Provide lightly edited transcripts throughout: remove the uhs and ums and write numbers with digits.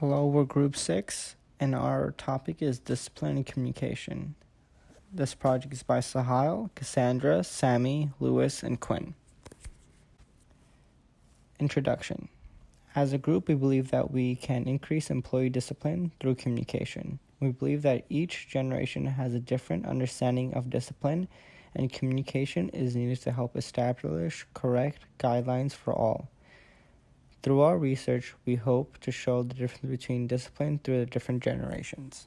Hello, we're Group 6, and our topic is Discipline and Communication. This project is by Sahil, Cassandra, Sammy, Lewis, and Quinn. Introduction. As a group, we believe that we can increase employee discipline through communication. We believe that each generation has a different understanding of discipline, and communication is needed to help establish correct guidelines for all. Through our research, we hope to show the difference between discipline through the different generations.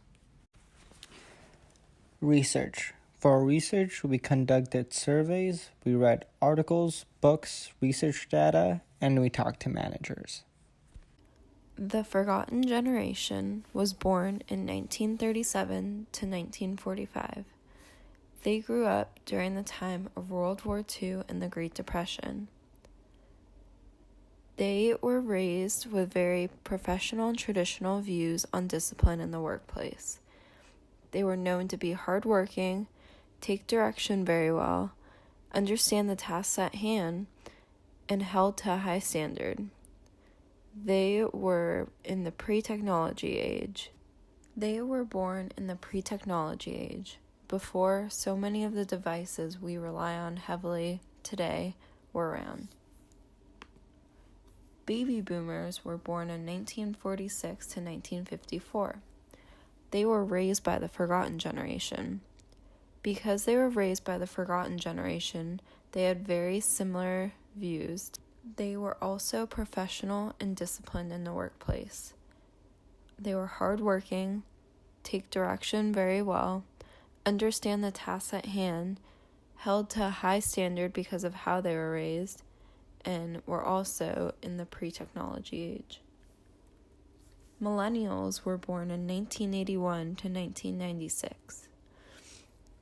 Research. For our research, we conducted surveys, we read articles, books, research data, and we talked to managers. The Forgotten Generation was born in 1937 to 1945. They grew up during the time of World War II and the Great Depression. They were raised with very professional and traditional views on discipline in the workplace. They were known to be hardworking, take direction very well, understand the tasks at hand, and held to a high standard. They were in the pre-technology age. They were born in the pre-technology age, before so many of the devices we rely on heavily today were around. Baby boomers were born in 1946 to 1954. They were raised by the Forgotten Generation. Because they were raised by the Forgotten Generation, they had very similar views. They were also professional and disciplined in the workplace. They were hardworking, take direction very well, understand the tasks at hand, held to a high standard because of how they were raised, and were also in the pre-technology age. Millennials were born in 1981 to 1996.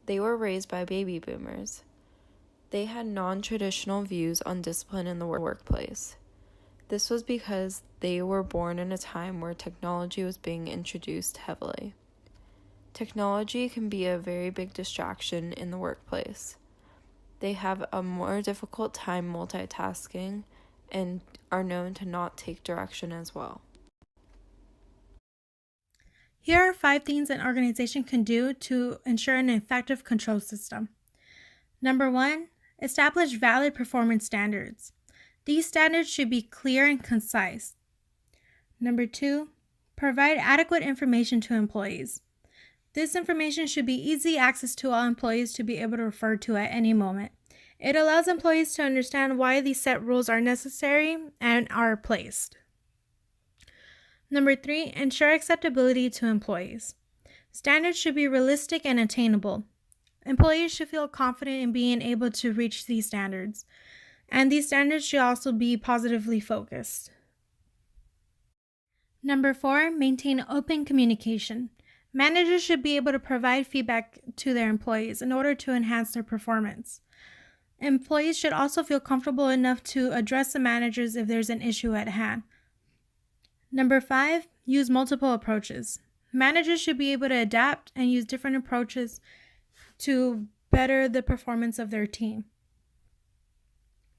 They were raised by baby boomers. They had non-traditional views on discipline in the workplace. This was because they were born in a time where technology was being introduced heavily. Technology can be a very big distraction in the workplace. They have a more difficult time multitasking and are known to not take direction as well. Here are 5 things an organization can do to ensure an effective control system. Number 1, establish valid performance standards. These standards should be clear and concise. Number 2, provide adequate information to employees. This information should be easy access to all employees to be able to refer to at any moment. It allows employees to understand why these set rules are necessary and are placed. Number 3, ensure acceptability to employees. Standards should be realistic and attainable. Employees should feel confident in being able to reach these standards, and these standards should also be positively focused. Number 4, maintain open communication. Managers should be able to provide feedback to their employees in order to enhance their performance. Employees should also feel comfortable enough to address the managers if there's an issue at hand. Number 5, use multiple approaches. Managers should be able to adapt and use different approaches to better the performance of their team.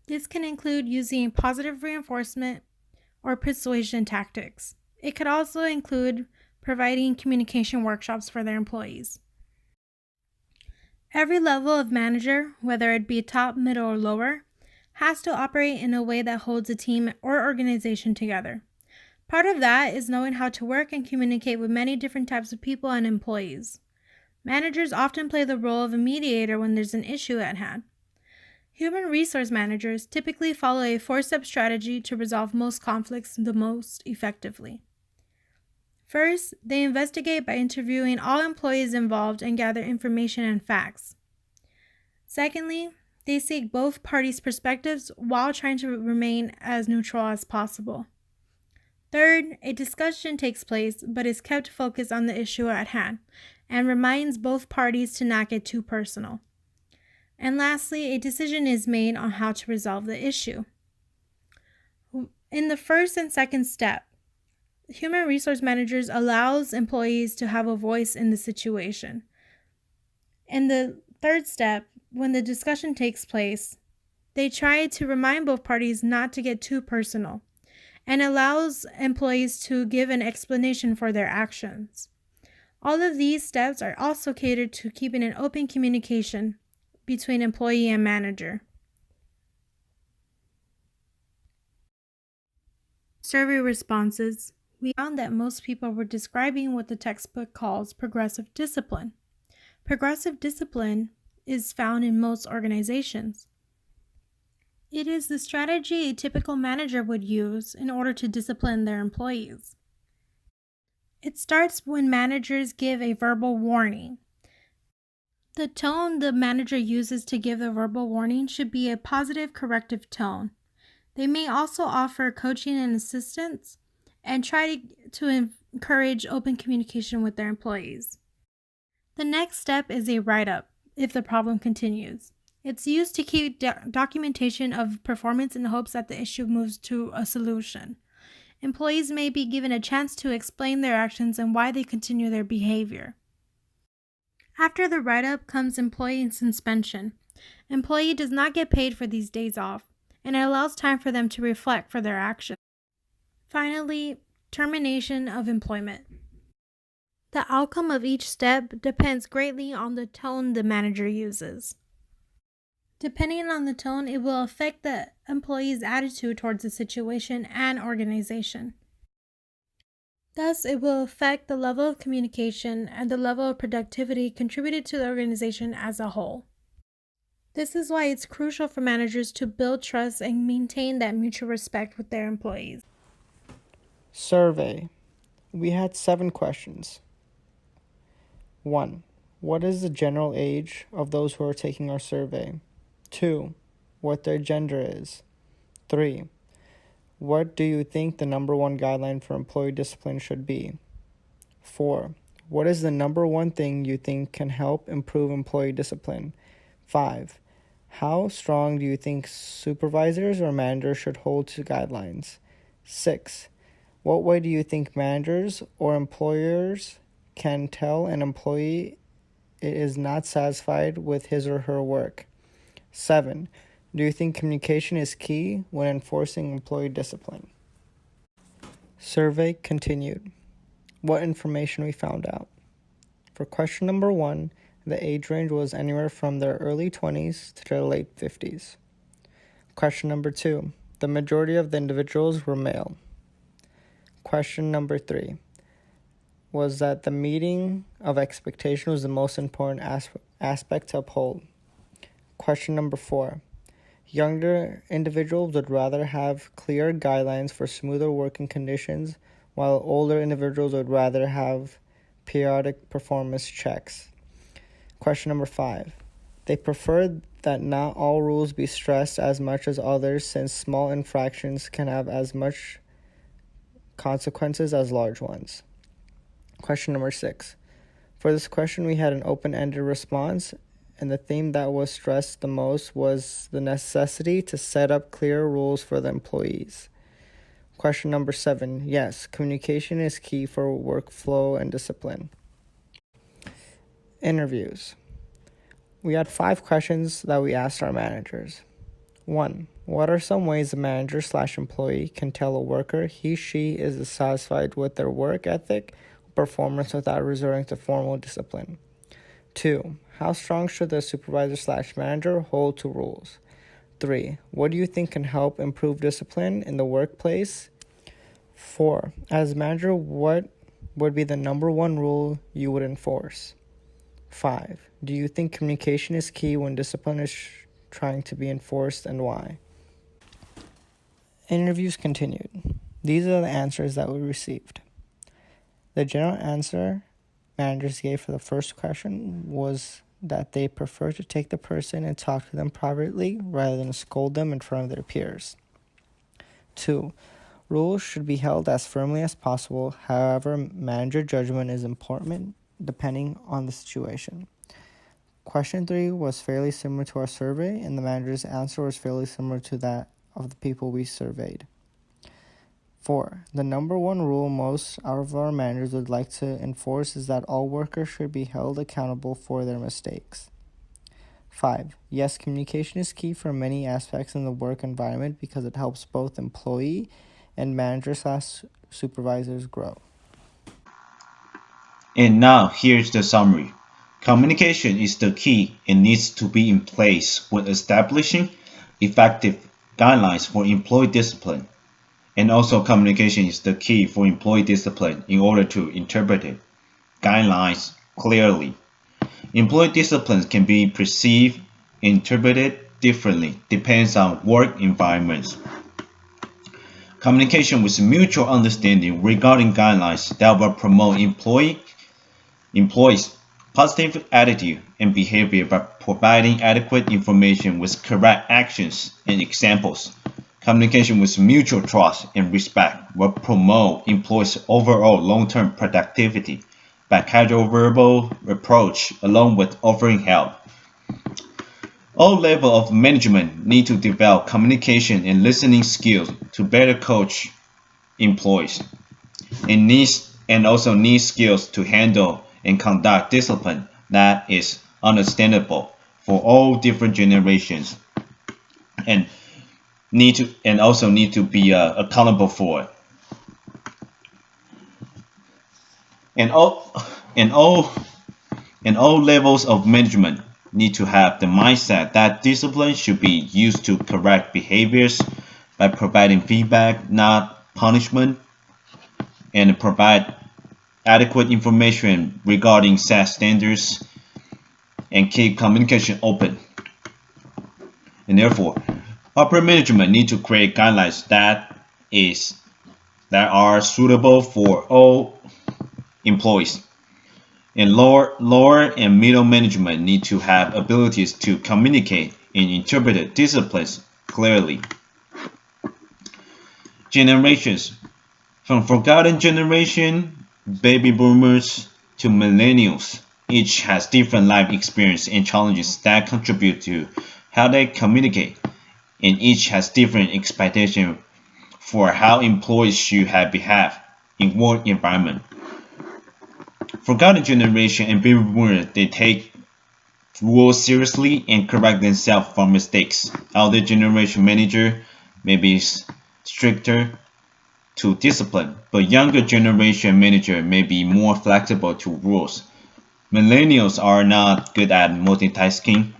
This can include using positive reinforcement or persuasion tactics. It could also include providing communication workshops for their employees. Every level of manager, whether it be top, middle, or lower, has to operate in a way that holds a team or organization together. Part of that is knowing how to work and communicate with many different types of people and employees. Managers often play the role of a mediator when there's an issue at hand. Human resource managers typically follow a 4-step strategy to resolve most conflicts the most effectively. First, they investigate by interviewing all employees involved and gather information and facts. Secondly, they seek both parties' perspectives while trying to remain as neutral as possible. Third, a discussion takes place but is kept focused on the issue at hand and reminds both parties to not get too personal. And lastly, a decision is made on how to resolve the issue. In the first and second step, human resource managers allows employees to have a voice in the situation. In the third step, when the discussion takes place, they try to remind both parties not to get too personal and allows employees to give an explanation for their actions. All of these steps are also catered to keeping an open communication between employee and manager. Survey responses. We found that most people were describing what the textbook calls progressive discipline. Progressive discipline is found in most organizations. It is the strategy a typical manager would use in order to discipline their employees. It starts when managers give a verbal warning. The tone the manager uses to give the verbal warning should be a positive corrective tone. They may also offer coaching and assistance and try to encourage open communication with their employees. The next step is a write-up if the problem continues. It's used to keep documentation of performance in hopes that the issue moves to a solution. Employees may be given a chance to explain their actions and why they continue their behavior. After the write-up comes employee suspension. Employee does not get paid for these days off, and it allows time for them to reflect for their actions. Finally, termination of employment. The outcome of each step depends greatly on the tone the manager uses. Depending on the tone, it will affect the employee's attitude towards the situation and organization. Thus, it will affect the level of communication and the level of productivity contributed to the organization as a whole. This is why it's crucial for managers to build trust and maintain that mutual respect with their employees. Survey. We had 7 questions. 1. What is the general age of those who are taking our survey? 2. What their gender is. 3. What do you think the number one guideline for employee discipline should be? 4. What is the number one thing you think can help improve employee discipline? 5. How strong do you think supervisors or managers should hold to guidelines? 6. What way do you think managers or employers can tell an employee it is not satisfied with his or her work? 7. Do you think communication is key when enforcing employee discipline? Survey continued. What information we found out? For question number 1, the age range was anywhere from their early 20s to their late 50s. Question number 2, the majority of the individuals were male. Question number 3 was that the meeting of expectation was the most important aspect to uphold. Question number 4, younger individuals would rather have clear guidelines for smoother working conditions, while older individuals would rather have periodic performance checks. Question number 5, they preferred that not all rules be stressed as much as others, since small infractions can have as much consequences as large ones. Question number 6, for this question we had an open-ended response, and the theme that was stressed the most was the necessity to set up clear rules for the employees. Question number 7, yes, communication is key for workflow and discipline. Interviews. We had 5 questions that we asked our managers. 1. What are some ways a manager/employee can tell a worker he/she is dissatisfied with their work ethic or performance without resorting to formal discipline? 2. How strong should the supervisor/manager hold to rules? 3. What do you think can help improve discipline in the workplace? 4. As manager, what would be the number one rule you would enforce? 5. Do you think communication is key when discipline is trying to be enforced, and why? Interviews continued. These are the answers that we received. The general answer managers gave for the first question was that they prefer to take the person and talk to them privately rather than scold them in front of their peers. 2. Rules should be held as firmly as possible. However, manager judgment is important depending on the situation. Question 3 was fairly similar to our survey, and the manager's answer was fairly similar to that of the people we surveyed. 4. The number one rule most of our managers would like to enforce is that all workers should be held accountable for their mistakes. 5. Yes, communication is key for many aspects in the work environment because it helps both employee and managers/supervisors grow. And now here's the summary. Communication is the key and needs to be in place when establishing effective guidelines for employee discipline. And also communication is the key for employee discipline in order to interpret it. Guidelines clearly. Employee disciplines can be perceived, interpreted differently, depends on work environments. Communication with mutual understanding regarding guidelines that will promote employees' positive attitude and behavior by providing adequate information with correct actions and examples. Communication with mutual trust and respect will promote employees' overall long-term productivity by casual verbal approach along with offering help. All levels of management need to develop communication and listening skills to better coach employees and also need skills to handle and conduct discipline that is understandable for all different generations and also need to be accountable for it. And all levels of management need to have the mindset that discipline should be used to correct behaviors by providing feedback, not punishment, and provide adequate information regarding set standards and keep communication open. And therefore, upper management need to create guidelines that are suitable for all employees. And lower and middle management need to have abilities to communicate and interpret disciplines clearly. Generations. From forgotten generation, baby boomers, to millennials, each has different life experience and challenges that contribute to how they communicate, and each has different expectations for how employees should behave in work environment. Forgotten generation and baby boomers, they take rules seriously and correct themselves from mistakes. Older generation manager may be stricter to discipline, but younger generation manager may be more flexible to rules. Millennials are not good at multitasking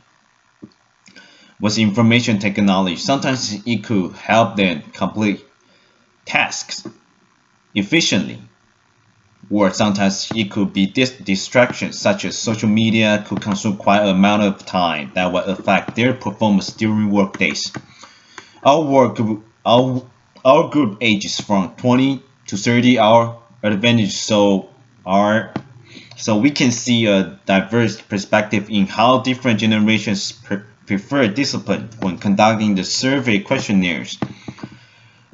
with information technology. Sometimes it could help them complete tasks efficiently, or sometimes it could be distractions such as social media could consume quite an amount of time that will affect their performance during work days. Our group ages from 20 to 30 are advantaged, so we can see a diverse perspective in how different generations prefer discipline when conducting the survey questionnaires.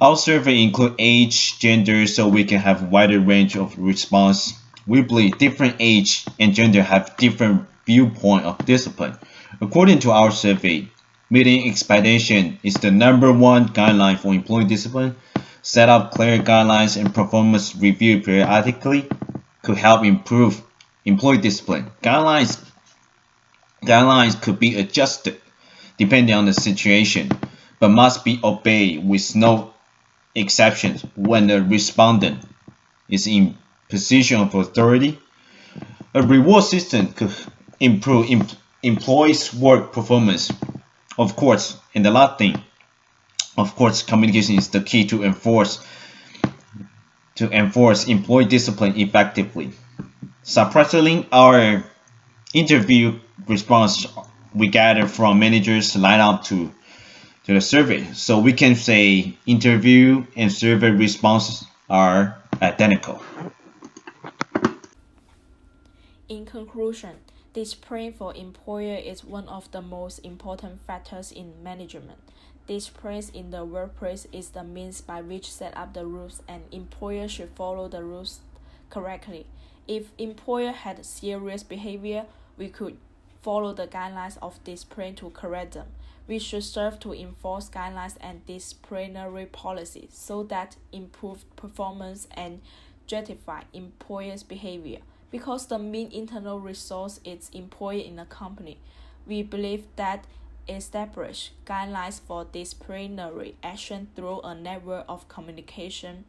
Our survey include age, gender, so we can have a wider range of response. We believe different age and gender have different viewpoint of discipline. According to our survey, meeting expectation is the #1 guideline for employee discipline. Set up clear guidelines and performance review periodically could help improve employee discipline. Guidelines could be adjusted depending on the situation, but must be obeyed with no exceptions when the respondent is in position of authority. A reward system could improve employees' work performance. Of course, and the last thing, of course, communication is the key to enforce employee discipline effectively. Surprisingly, our interview response we gathered from managers line up to the survey. So we can say interview and survey responses are identical. In conclusion, discipline for employer is one of the most important factors in management. Discipline in the workplace is the means by which set up the rules, and employer should follow the rules correctly. If employer had serious behavior, we could follow the guidelines of discipline to correct them. We should serve to enforce guidelines and disciplinary policies so that improve performance and justify employers' behavior. Because the main internal resource is employee in a company, we believe that establish guidelines for disciplinary action through a network of communication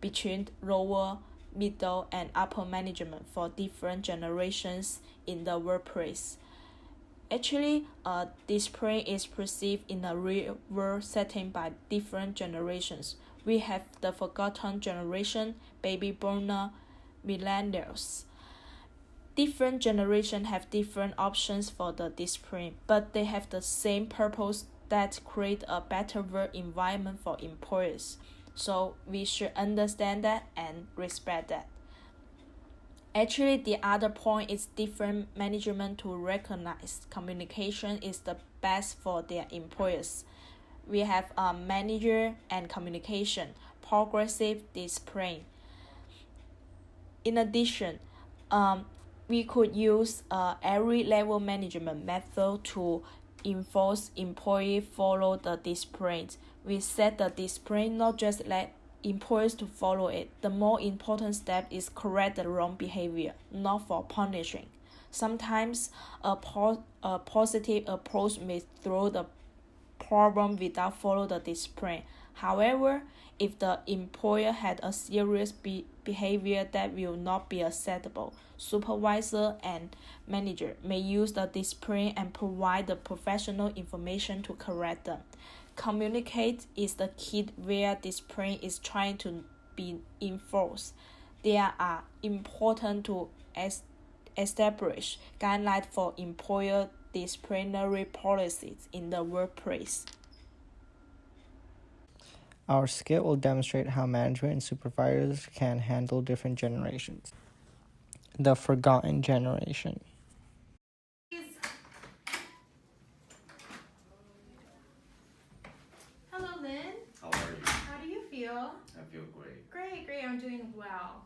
between lower, middle, and upper management for different generations in the workplace. Actually, discipline is perceived in a real world setting by different generations. We have the forgotten generation, baby boomer, millennials. Different generations have different options for the discipline, but they have the same purpose, that create a better work environment for employees. So we should understand that and respect that. Actually, the other point is different management to recognize communication is the best for their employees. We have manager and communication, progressive discipline. In addition, we could use every level management method to enforce employee follow the discipline. We set the discipline, not just let employees to follow it. The more important step is correct the wrong behavior, not for punishing. Sometimes a positive approach may throw the problem without follow the discipline. However, if the employer had a serious behavior that will not be acceptable, supervisor and manager may use the discipline and provide the professional information to correct them. Communicate is the key where discipline is trying to be enforced. There are important to establish guidelines for employer disciplinary policies in the workplace. Our skit will demonstrate how management and supervisors can handle different generations. The forgotten generation. Hello, Lynn. How are you? How do you feel? I feel great. Great. I'm doing well.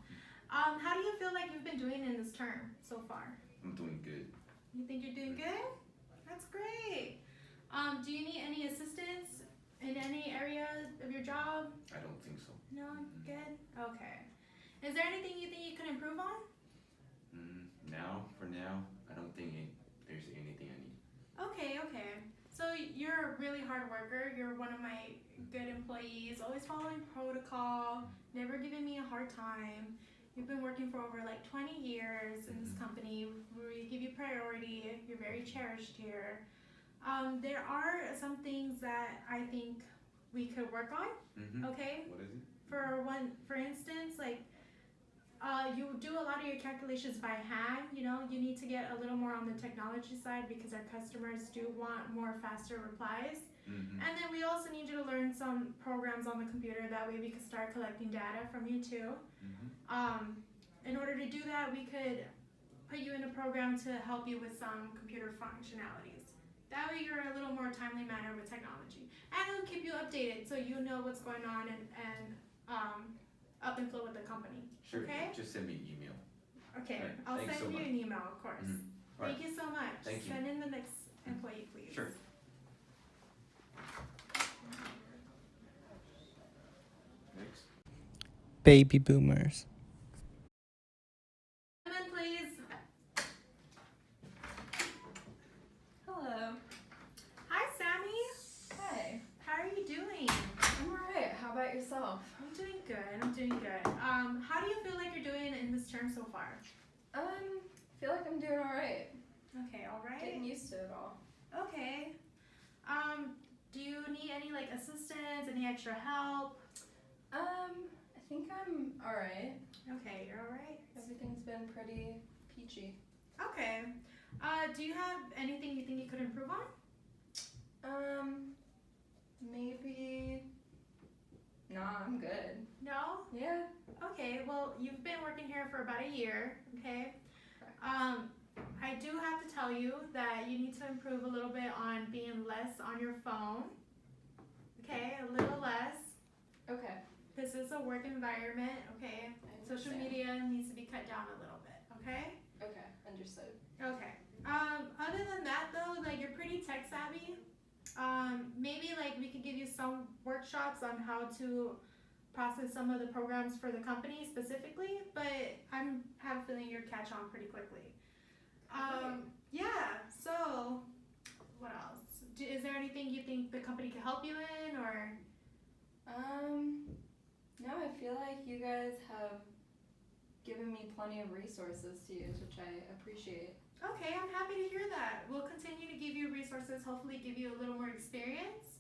How do you feel like you've been doing in this term so far? I'm doing good. You think you're doing good? That's great. Do you need any assistance in any area of your job? I don't think so. No? Good? Okay. Is there anything you think you could improve on? For now, I don't think there's anything I need. Okay. So you're a really hard worker. You're one of my good employees, always following protocol, never giving me a hard time. You've been working for over like 20 years in this company. We give you priority. You're very cherished here. There are some things that I think we could work on. Okay. What is it? For instance, like you do a lot of your calculations by hand. You need to get a little more on the technology side because our customers do want more faster replies. And then we also need you to learn some programs on the computer. That way we could start collecting data from you too. In order to do that, we could put you in a program to help you with some computer functionalities. That way you're in a little more timely manner with technology. And it'll keep you updated so you know what's going on and up and flow with the company. Sure. Okay? Just send me an email. Okay. Right. I'll Thanks send so you much. an email, of course. Right. Thank you so much. Thank you. Send in the next employee, please. Sure. Next. Baby boomers. Come in, please. Hello. Hi, Sammy. Hi. How are you doing? I'm alright. How about yourself? I'm doing good. How do you feel like you're doing in this term so far? Feel like I'm doing alright. Okay, all right. Getting used to it all. Okay. Do you need any like assistance, any extra help? I think I'm alright. Okay, you're all right. Everything's been pretty peachy. Okay. Do you have anything you think you could improve on? Maybe. Nah, I'm good. No? Yeah. Okay, well, you've been working here for about a year, okay? I do have to tell you that you need to improve a little bit on being less on your phone. Okay, a little less. Okay. This is a work environment, okay? I Social understand. media needs to be cut down a little bit, okay? Okay, understood. Okay. Other than that though, like you're pretty tech savvy. Maybe like we could give you some workshops on how to process some of the programs for the company specifically, but I have a feeling you'll catch on pretty quickly. Okay. Yeah, so what else? Is there anything you think the company could help you in, or? No, I feel like you guys have given me plenty of resources to use, which I appreciate. Okay, I'm happy to hear that. We'll continue to give you resources, hopefully give you a little more experience.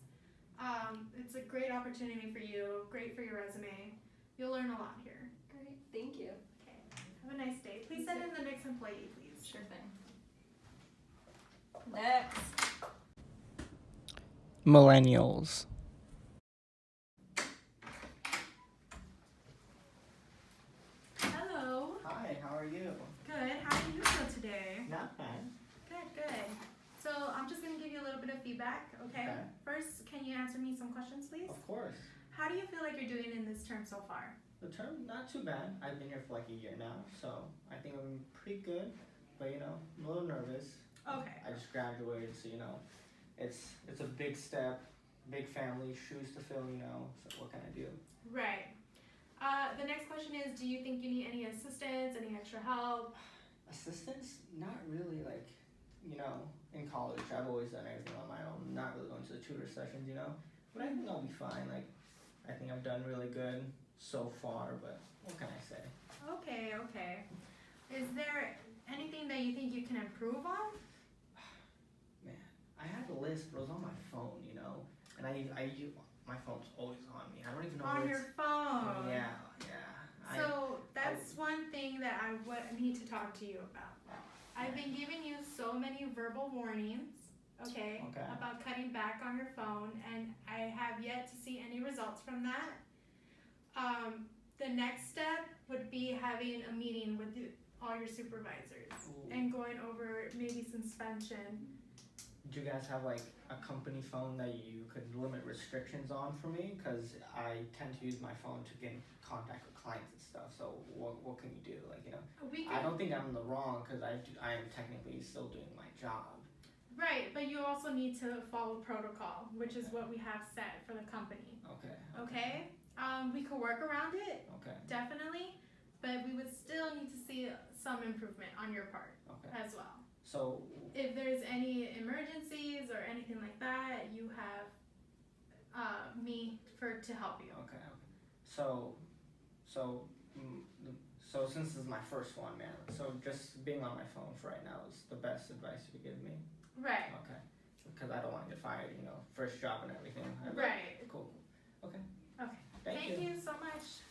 It's a great opportunity for you, great for your resume. You'll learn a lot here. Great, thank you. Okay, have a nice day. Please send in the next employee, please. Sure thing. Next. Millennials. Hello. Hi, how are you? Good. How do you feel today? Not bad. Good. So I'm just gonna give you a little bit of feedback, okay? Okay. First, can you answer me some questions, please? Of course. How do you feel like you're doing in this term so far? The term, not too bad. I've been here for like a year now, so I think I'm pretty good. But you know, I'm a little nervous. Okay. I just graduated, so you know, it's a big step, big family, shoes to fill, you know. So what can I do? Right. The next question is, do you think you need any assistance, any extra help? Assistance? Not really. Like, you know, in college, I've always done everything on my own. Not really going to the tutor sessions, you know. But I think I'll be fine. Like, I think I've done really good so far. But what can I say? Okay. Is there anything that you think you can improve on? Man, I had a list, but it was on my phone, you know. And my phone's always on me. I don't even know On where your it's. phone. Yeah. So that's one thing that I need to talk to you about. I've been giving you so many verbal warnings, okay, about cutting back on your phone, and I have yet to see any results from that. The next step would be having a meeting with all your supervisors and going over maybe suspension. Do you guys have like a company phone that you could limit restrictions on for me? Because I tend to use my phone to get in contact with clients and stuff. So what can you do? Like, you know, I don't think I'm in the wrong because I am technically still doing my job. Right, but you also need to follow protocol, which is what we have set for the company. Okay? We could work around it. Okay. Definitely, but we would still need to see some improvement on your part as well. So if there's any emergencies or anything like that, you have me to help you. Okay. So since this is my first one, man, so just being on my phone for right now is the best advice you could give me. Right. Okay. Because I don't want to get fired, you know, first job and everything. Right. Cool. Okay. Thank you so much.